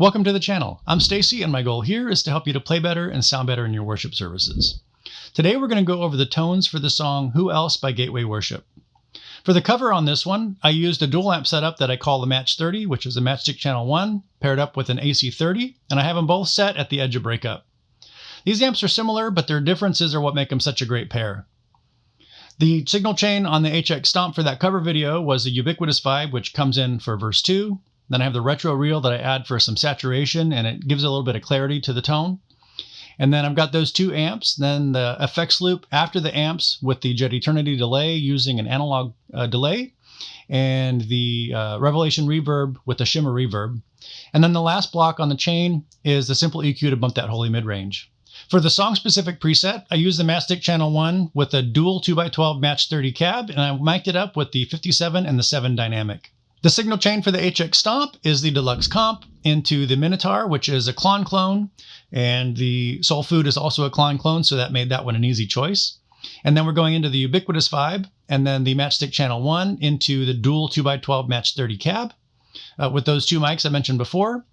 Welcome to the channel. I'm Stacy, and my goal here is to help you to play better and sound better in your worship services. Today we're going to go over the tones for the song Who Else by Gateway Worship. For the cover on this one, I used a dual amp setup that I call the Match 30, which is a Matchstick Channel 1 paired up with an AC 30, and I have them both set at the edge of breakup. These amps are similar, but their differences are what make them such a great pair. The signal chain on the HX Stomp for that cover video was a Ubiquitous Vibe, which comes in for verse 2. Then I have the retro reel that I add for some saturation, and it gives a little bit of clarity to the tone. And then I've got those two amps, then the effects loop after the amps with the Jet Eternity delay using an analog delay, and the Revelation reverb with the shimmer reverb. And then the last block on the chain is the simple EQ to bump that holy mid-range. For the song-specific preset, I use the Matchstick Channel 1 with a dual 2x12 Match 30 cab, and I mic'd it up with the 57 and the 7 dynamic. The signal chain for the HX Stomp is the Deluxe Comp into the Minotaur, which is a Klon clone, and the Soul Food is also a Klon clone, so that made that one an easy choice. And then we're going into the Ubiquitous Vibe, and then the Matchstick Channel 1 into the dual 2x12 Match 30 cab with those two mics I mentioned before.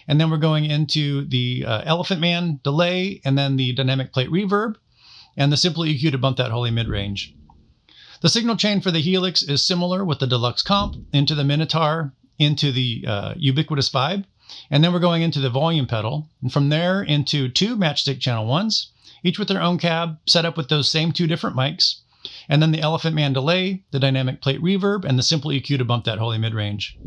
And then we're going into the Elephant Man delay, and then the Dynamic Plate Reverb, and the simple EQ to bump that holy mid-range. The signal chain for the Helix is similar with the Deluxe Comp into the Minotaur, into the Ubiquitous Vibe, and then we're going into the volume pedal, and from there into two Matchstick Channel 1s, each with their own cab, set up with those same two different mics, and then the Elephant Man delay, the Dynamic Plate Reverb, and the simple EQ to bump that holy mid-range.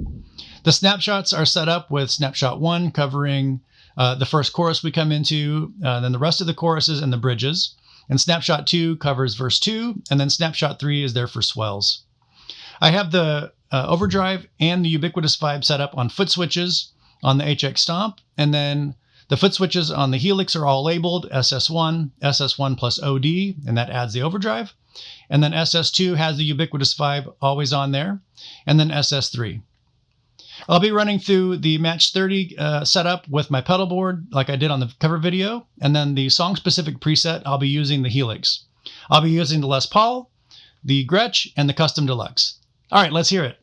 The snapshots are set up with Snapshot 1 covering the first chorus we come into, then the rest of the choruses and the bridges. And Snapshot 2 covers verse 2, and then Snapshot 3 is there for swells. I have the overdrive and the Ubiquitous Vibe set up on foot switches on the HX Stomp, and then the foot switches on the Helix are all labeled SS1, SS1 plus OD, and that adds the overdrive. And then SS2 has the Ubiquitous Vibe always on there, and then SS3. I'll be running through the Match 30 setup with my pedal board like I did on the cover video, and then the song-specific preset, I'll be using the Helix. I'll be using the Les Paul, the Gretsch, and the Custom Deluxe. All right, let's hear it.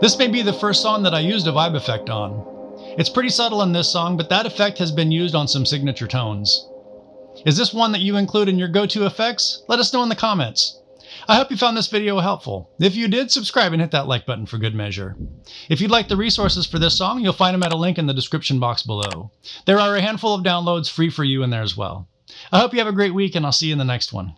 This may be the first song that I used a vibe effect on. It's pretty subtle in this song, but that effect has been used on some signature tones. Is this one that you include in your go-to effects? Let us know in the comments. I hope you found this video helpful. If you did, subscribe and hit that like button for good measure. If you'd like the resources for this song, you'll find them at a link in the description box below. There are a handful of downloads free for you in there as well. I hope you have a great week, and I'll see you in the next one.